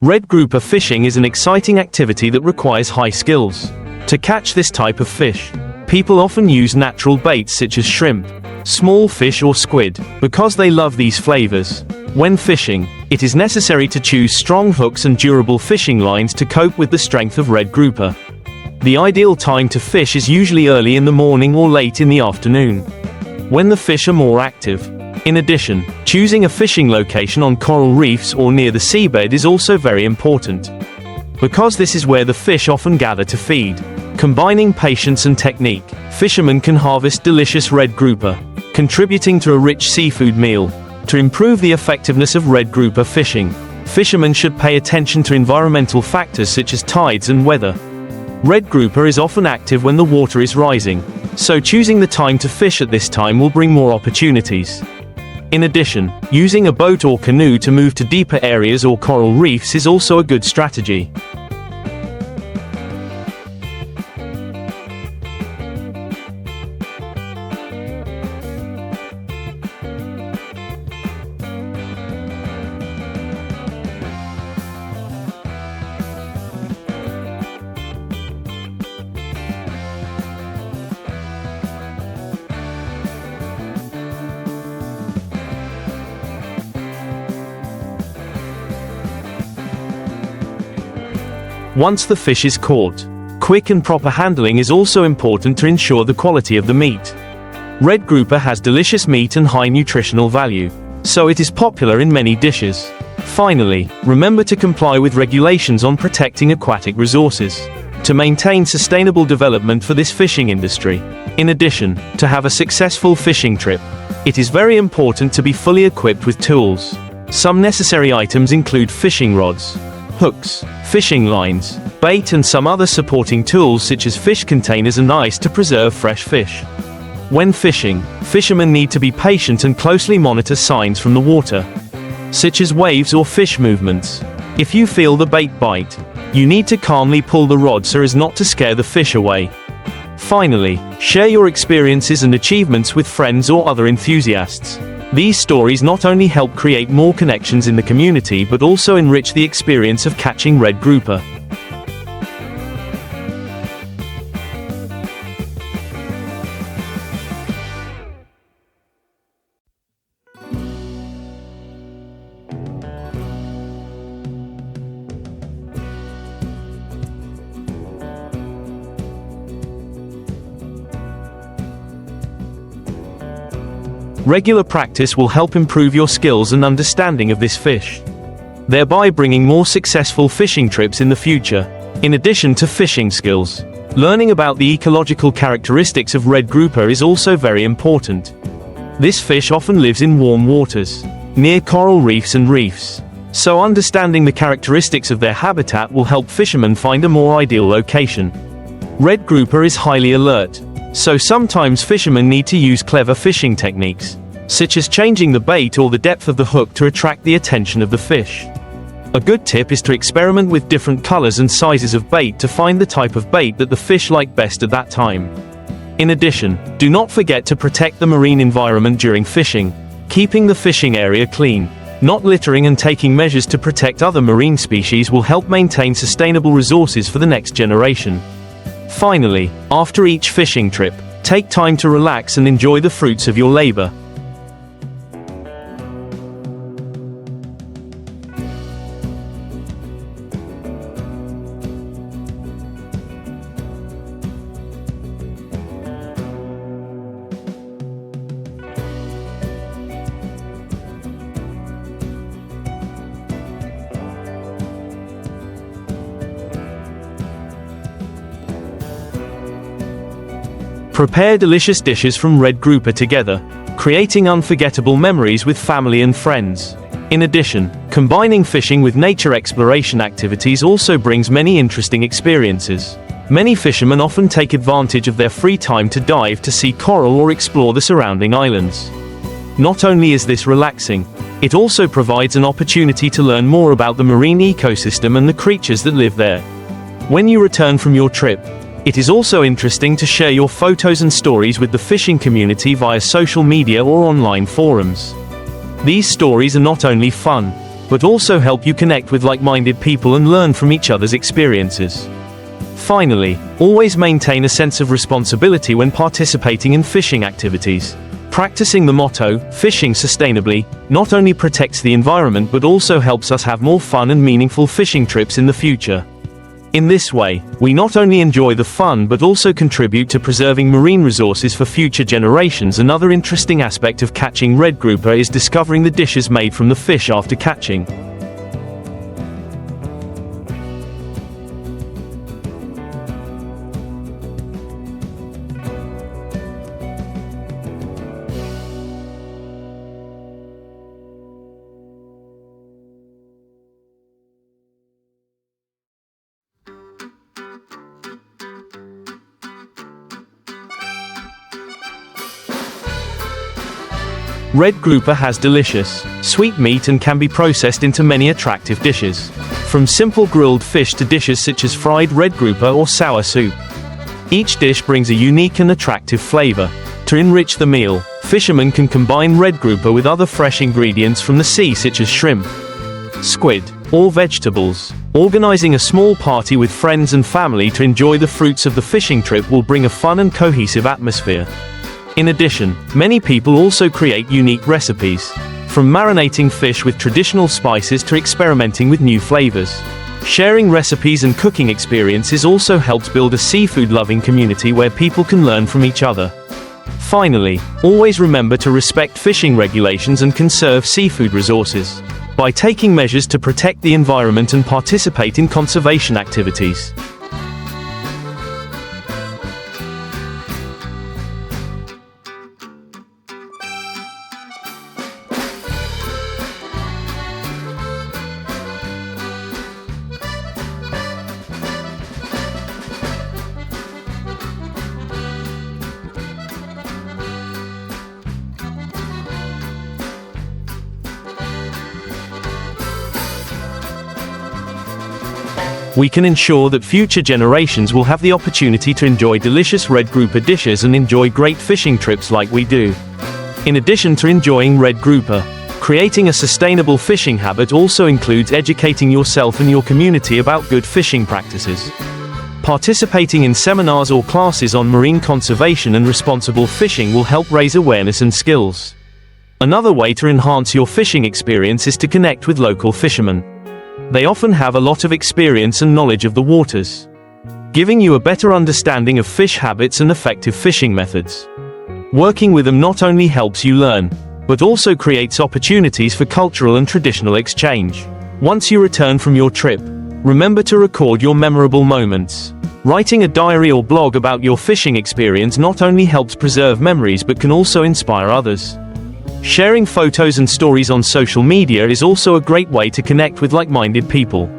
Red grouper fishing is an exciting activity that requires high skills. To catch this type of fish, people often use natural baits such as shrimp, small fish or squid, because they love these flavors. When fishing, it is necessary to choose strong hooks and durable fishing lines to cope with the strength of red grouper. The ideal time to fish is usually early in the morning or late in the afternoon, when the fish are more active. In addition, choosing a fishing location on coral reefs or near the seabed is also very important, because this is where the fish often gather to feed. Combining patience and technique, fishermen can harvest delicious red grouper, contributing to a rich seafood meal. To improve the effectiveness of red grouper fishing, fishermen should pay attention to environmental factors such as tides and weather. Red grouper is often active when the water is rising, so choosing the time to fish at this time will bring more opportunities. In addition, using a boat or canoe to move to deeper areas or coral reefs is also a good strategy. Once the fish is caught, quick and proper handling is also important to ensure the quality of the meat. Red grouper has delicious meat and high nutritional value, so it is popular in many dishes. Finally, remember to comply with regulations on protecting aquatic resources, to maintain sustainable development for this fishing industry. In addition, to have a successful fishing trip, it is very important to be fully equipped with tools. Some necessary items include fishing rods, hooks, fishing lines, bait and some other supporting tools such as fish containers and ice to preserve fresh fish. When fishing, fishermen need to be patient and closely monitor signs from the water, such as waves or fish movements. If you feel the bait bite, you need to calmly pull the rod so as not to scare the fish away. Finally, share your experiences and achievements with friends or other enthusiasts. These stories not only help create more connections in the community but also enrich the experience of catching red grouper. Regular practice will help improve your skills and understanding of this fish, thereby bringing more successful fishing trips in the future. In addition to fishing skills, learning about the ecological characteristics of red grouper is also very important. This fish often lives in warm waters, near coral reefs and reefs, so understanding the characteristics of their habitat will help fishermen find a more ideal location. Red grouper is highly alert, so sometimes fishermen need to use clever fishing techniques, such as changing the bait or the depth of the hook to attract the attention of the fish. A good tip is to experiment with different colors and sizes of bait to find the type of bait that the fish like best at that time. In addition, do not forget to protect the marine environment during fishing, keeping the fishing area clean, not littering and taking measures to protect other marine species will help maintain sustainable resources for the next generation. Finally, after each fishing trip, take time to relax and enjoy the fruits of your labor. Prepare delicious dishes from red grouper together, creating unforgettable memories with family and friends. In addition, combining fishing with nature exploration activities also brings many interesting experiences. Many fishermen often take advantage of their free time to dive to see coral or explore the surrounding islands. Not only is this relaxing, it also provides an opportunity to learn more about the marine ecosystem and the creatures that live there. When you return from your trip, it is also interesting to share your photos and stories with the fishing community via social media or online forums. These stories are not only fun, but also help you connect with like-minded people and learn from each other's experiences. Finally, always maintain a sense of responsibility when participating in fishing activities. Practicing the motto, fishing sustainably, not only protects the environment but also helps us have more fun and meaningful fishing trips in the future. In this way, we not only enjoy the fun but also contribute to preserving marine resources for future generations. Another interesting aspect of catching red grouper is discovering the dishes made from the fish after catching. Red grouper has delicious, sweet meat and can be processed into many attractive dishes. From simple grilled fish to dishes such as fried red grouper or sour soup. Each dish brings a unique and attractive flavor. To enrich the meal, fishermen can combine red grouper with other fresh ingredients from the sea such as shrimp, squid, or vegetables. Organizing a small party with friends and family to enjoy the fruits of the fishing trip will bring a fun and cohesive atmosphere. In addition, many people also create unique recipes, from marinating fish with traditional spices to experimenting with new flavors. Sharing recipes and cooking experiences also helps build a seafood-loving community where people can learn from each other. Finally, always remember to respect fishing regulations and conserve seafood resources by taking measures to protect the environment and participate in conservation activities. We can ensure that future generations will have the opportunity to enjoy delicious red grouper dishes and enjoy great fishing trips like we do. In addition to enjoying red grouper, creating a sustainable fishing habit also includes educating yourself and your community about good fishing practices. Participating in seminars or classes on marine conservation and responsible fishing will help raise awareness and skills. Another way to enhance your fishing experience is to connect with local fishermen. They often have a lot of experience and knowledge of the waters, giving you a better understanding of fish habits and effective fishing methods. Working with them not only helps you learn, but also creates opportunities for cultural and traditional exchange. Once you return from your trip, remember to record your memorable moments. Writing a diary or blog about your fishing experience not only helps preserve memories but can also inspire others. Sharing photos and stories on social media is also a great way to connect with like-minded people.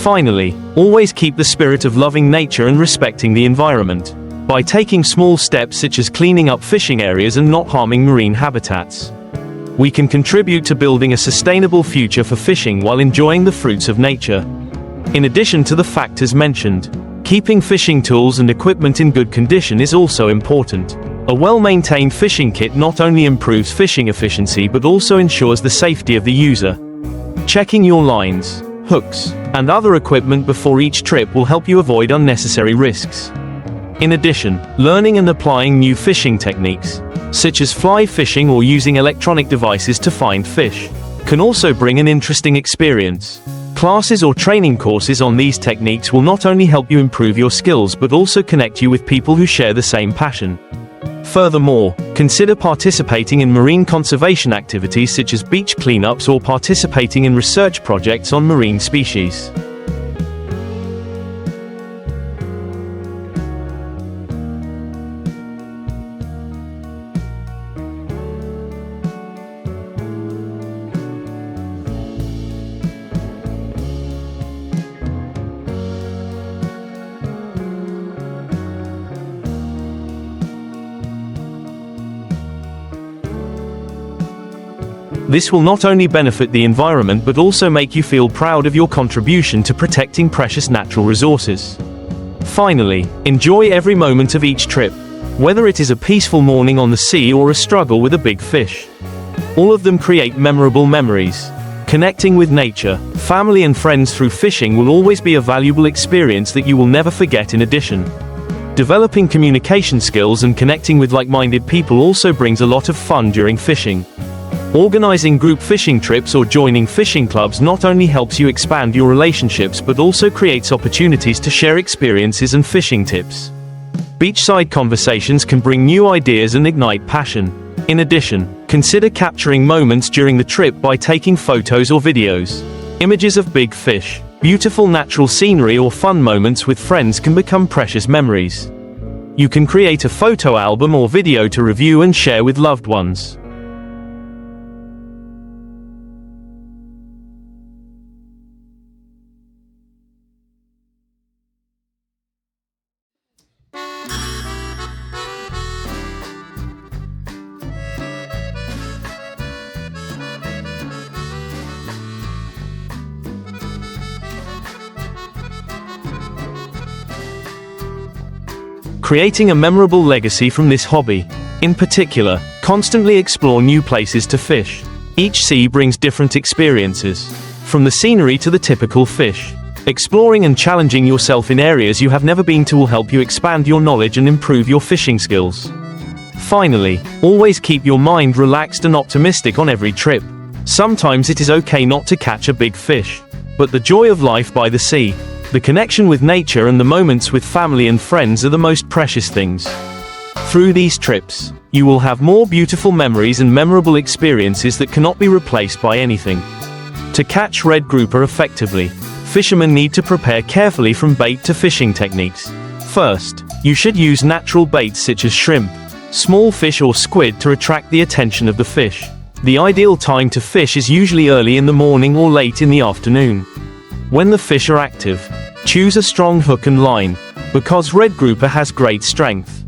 Finally, always keep the spirit of loving nature and respecting the environment. By taking small steps such as cleaning up fishing areas and not harming marine habitats, we can contribute to building a sustainable future for fishing while enjoying the fruits of nature. In addition to the factors mentioned, keeping fishing tools and equipment in good condition is also important. A well-maintained fishing kit not only improves fishing efficiency but also ensures the safety of the user. Checking your lines, hooks, and other equipment before each trip will help you avoid unnecessary risks. In addition, learning and applying new fishing techniques, such as fly fishing or using electronic devices to find fish, can also bring an interesting experience. Classes or training courses on these techniques will not only help you improve your skills but also connect you with people who share the same passion. Furthermore, consider participating in marine conservation activities such as beach cleanups or participating in research projects on marine species. This will not only benefit the environment but also make you feel proud of your contribution to protecting precious natural resources. Finally, enjoy every moment of each trip, whether it is a peaceful morning on the sea or a struggle with a big fish. All of them create memorable memories. Connecting with nature, family and friends through fishing will always be a valuable experience that you will never forget. In addition, developing communication skills and connecting with like-minded people also brings a lot of fun during fishing. Organizing group fishing trips or joining fishing clubs not only helps you expand your relationships but also creates opportunities to share experiences and fishing tips. Beachside conversations can bring new ideas and ignite passion. In addition, consider capturing moments during the trip by taking photos or videos. Images of big fish, beautiful natural scenery or fun moments with friends can become precious memories. You can create a photo album or video to review and share with loved ones. Creating a memorable legacy from this hobby. In particular, constantly explore new places to fish. Each sea brings different experiences, from the scenery to the typical fish. Exploring and challenging yourself in areas you have never been to will help you expand your knowledge and improve your fishing skills. Finally, always keep your mind relaxed and optimistic on every trip. Sometimes it is okay not to catch a big fish, but the joy of life by the sea, the connection with nature and the moments with family and friends are the most precious things. Through these trips, you will have more beautiful memories and memorable experiences that cannot be replaced by anything. To catch red grouper effectively, fishermen need to prepare carefully from bait to fishing techniques. First, you should use natural baits such as shrimp, small fish or squid to attract the attention of the fish. The ideal time to fish is usually early in the morning or late in the afternoon. When the fish are active, choose a strong hook and line, because red grouper has great strength.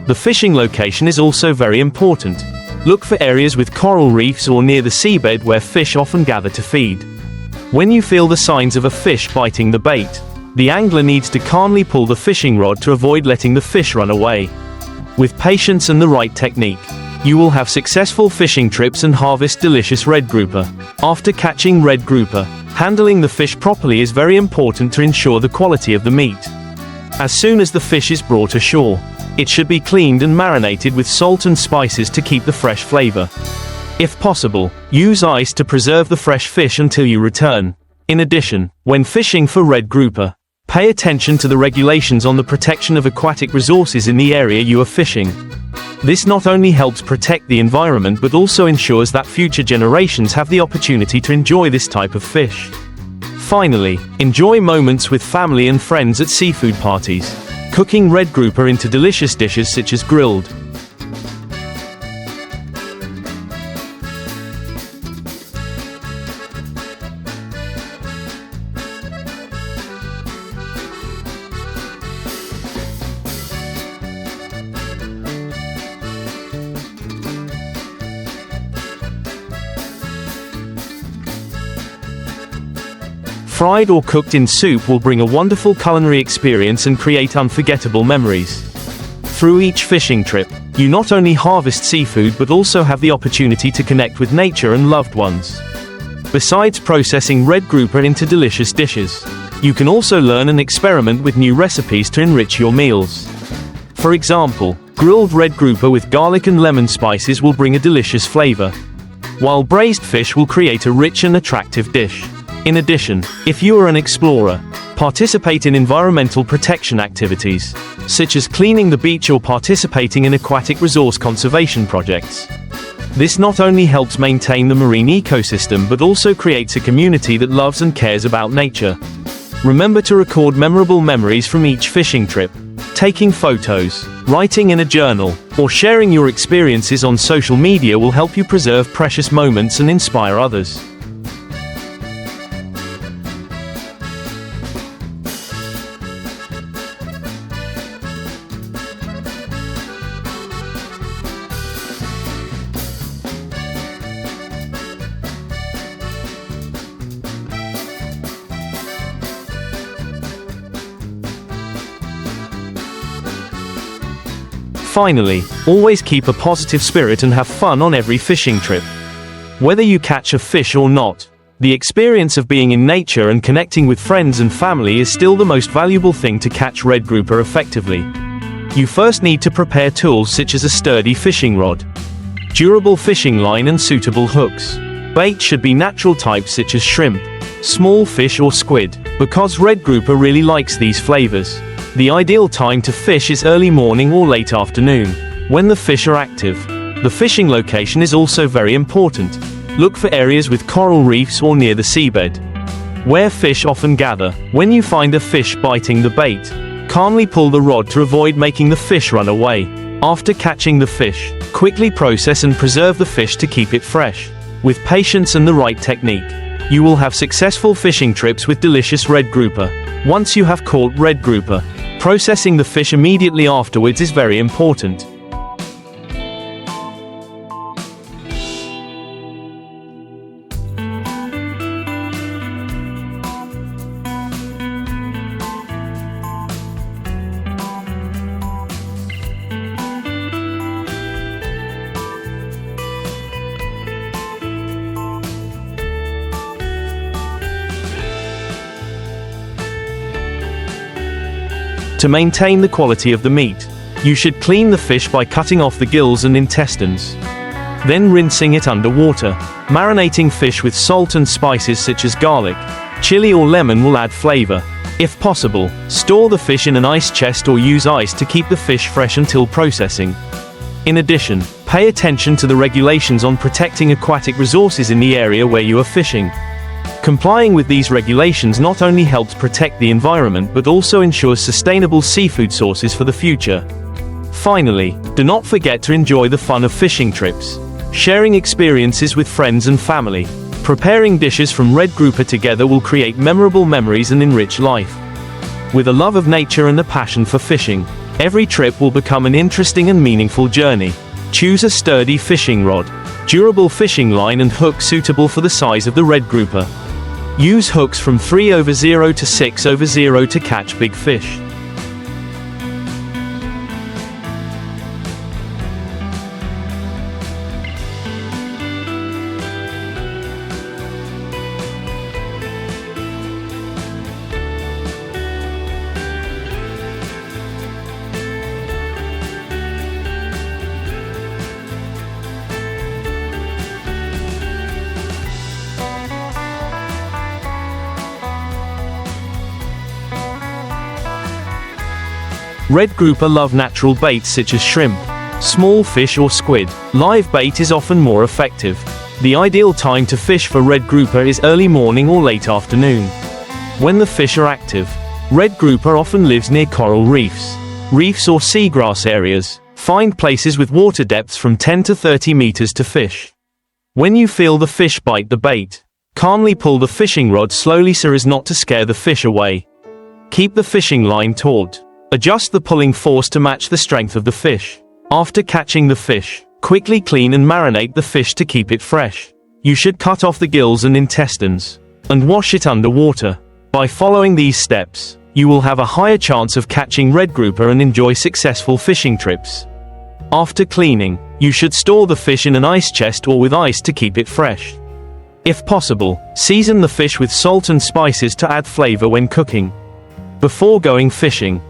The fishing location is also very important. Look for areas with coral reefs or near the seabed where fish often gather to feed. When you feel the signs of a fish biting the bait, the angler needs to calmly pull the fishing rod to avoid letting the fish run away. With patience and the right technique, you will have successful fishing trips and harvest delicious red grouper. After catching red grouper, handling the fish properly is very important to ensure the quality of the meat. As soon as the fish is brought ashore, it should be cleaned and marinated with salt and spices to keep the fresh flavor. If possible, use ice to preserve the fresh fish until you return. In addition, when fishing for red grouper, pay attention to the regulations on the protection of aquatic resources in the area you are fishing. This not only helps protect the environment but also ensures that future generations have the opportunity to enjoy this type of fish. Finally, enjoy moments with family and friends at seafood parties. Cooking red grouper into delicious dishes such as grilled, fried or cooked in soup will bring a wonderful culinary experience and create unforgettable memories. Through each fishing trip, you not only harvest seafood but also have the opportunity to connect with nature and loved ones. Besides processing red grouper into delicious dishes, you can also learn and experiment with new recipes to enrich your meals. For example, grilled red grouper with garlic and lemon spices will bring a delicious flavor, while braised fish will create a rich and attractive dish. In addition, if you are an explorer, participate in environmental protection activities, such as cleaning the beach or participating in aquatic resource conservation projects. This not only helps maintain the marine ecosystem but also creates a community that loves and cares about nature. Remember to record memorable memories from each fishing trip. Taking photos, writing in a journal, or sharing your experiences on social media will help you preserve precious moments and inspire others. Finally, always keep a positive spirit and have fun on every fishing trip. Whether you catch a fish or not, the experience of being in nature and connecting with friends and family is still the most valuable thing to catch red grouper effectively. You first need to prepare tools such as a sturdy fishing rod, durable fishing line and suitable hooks. Bait should be natural types such as shrimp, small fish or squid, because red grouper really likes these flavors. The ideal time to fish is early morning or late afternoon, when the fish are active. The fishing location is also very important. Look for areas with coral reefs or near the seabed, where fish often gather. When you find a fish biting the bait, calmly pull the rod to avoid making the fish run away. After catching the fish, quickly process and preserve the fish to keep it fresh. With patience and the right technique, you will have successful fishing trips with delicious red grouper. Once you have caught red grouper, processing the fish immediately afterwards is very important. To maintain the quality of the meat, you should clean the fish by cutting off the gills and intestines, then rinsing it under water. Marinating fish with salt and spices such as garlic, chili or lemon will add flavor. If possible, store the fish in an ice chest or use ice to keep the fish fresh until processing. In addition, pay attention to the regulations on protecting aquatic resources in the area where you are fishing. Complying with these regulations not only helps protect the environment but also ensures sustainable seafood sources for the future. Finally, do not forget to enjoy the fun of fishing trips. Sharing experiences with friends and family, preparing dishes from red grouper together will create memorable memories and enrich life. With a love of nature and a passion for fishing, every trip will become an interesting and meaningful journey. Choose a sturdy fishing rod, durable fishing line and hook suitable for the size of the red grouper. Use hooks from 3/0 to 6/0 to catch big fish. Red grouper love natural baits such as shrimp, small fish or squid. Live bait is often more effective. The ideal time to fish for red grouper is early morning or late afternoon, when the fish are active. Red grouper often lives near coral reefs or seagrass areas. Find places with water depths from 10 to 30 meters to fish. When you feel the fish bite the bait, calmly pull the fishing rod slowly so as not to scare the fish away. Keep the fishing line taut. Adjust the pulling force to match the strength of the fish. After catching the fish, quickly clean and marinate the fish to keep it fresh. You should cut off the gills and intestines, and wash it under water. By following these steps, you will have a higher chance of catching red grouper and enjoy successful fishing trips. After cleaning, you should store the fish in an ice chest or with ice to keep it fresh. If possible, season the fish with salt and spices to add flavor when cooking. Before going fishing,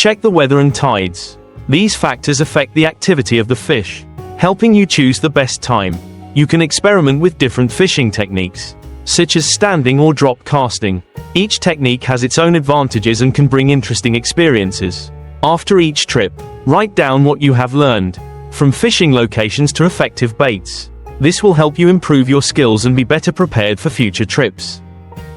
Check the weather and tides. These factors affect the activity of the fish, helping you choose the best time. You can experiment with different fishing techniques, such as standing or drop casting. Each technique has its own advantages and can bring interesting experiences. After each trip, write down what you have learned, from fishing locations to effective baits. This will help you improve your skills and be better prepared for future trips.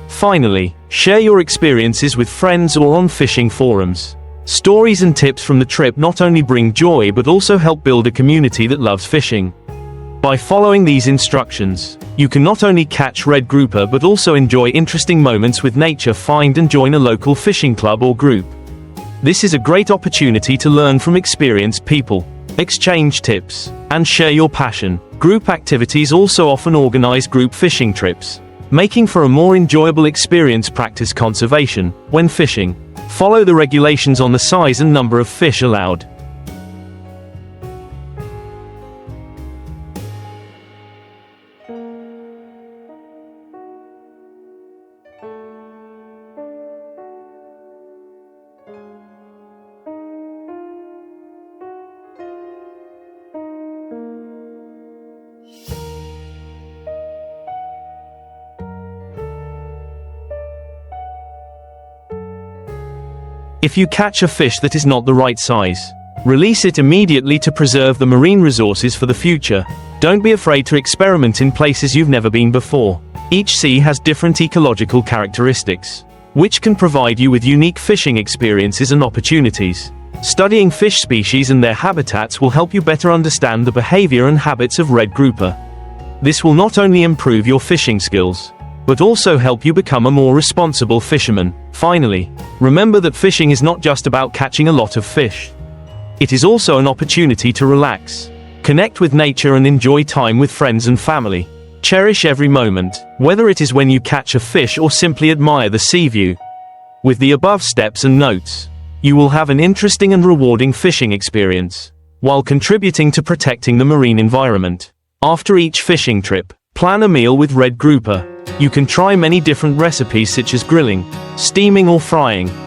Finally, share your experiences with friends or on fishing forums. Stories and tips from the trip not only bring joy but also help build a community that loves fishing. By following these instructions, you can not only catch red grouper but also enjoy interesting moments with nature. Find and join a local fishing club or group. This is a great opportunity to learn from experienced people, exchange tips, and share your passion. Group activities also often organize group fishing trips, making for a more enjoyable experience. Practice conservation when fishing. Follow the regulations on the size and number of fish allowed. If you catch a fish that is not the right size, release it immediately to preserve the marine resources for the future. Don't be afraid to experiment in places you've never been before. Each sea has different ecological characteristics, which can provide you with unique fishing experiences and opportunities. Studying fish species and their habitats will help you better understand the behavior and habits of red grouper. This will not only improve your fishing skills, but also help you become a more responsible fisherman. Finally, remember that fishing is not just about catching a lot of fish. It is also an opportunity to relax, connect with nature and enjoy time with friends and family. Cherish every moment, whether it is when you catch a fish or simply admire the sea view. With the above steps and notes, you will have an interesting and rewarding fishing experience, while contributing to protecting the marine environment. After each fishing trip, plan a meal with red grouper. You can try many different recipes such as grilling, steaming or frying.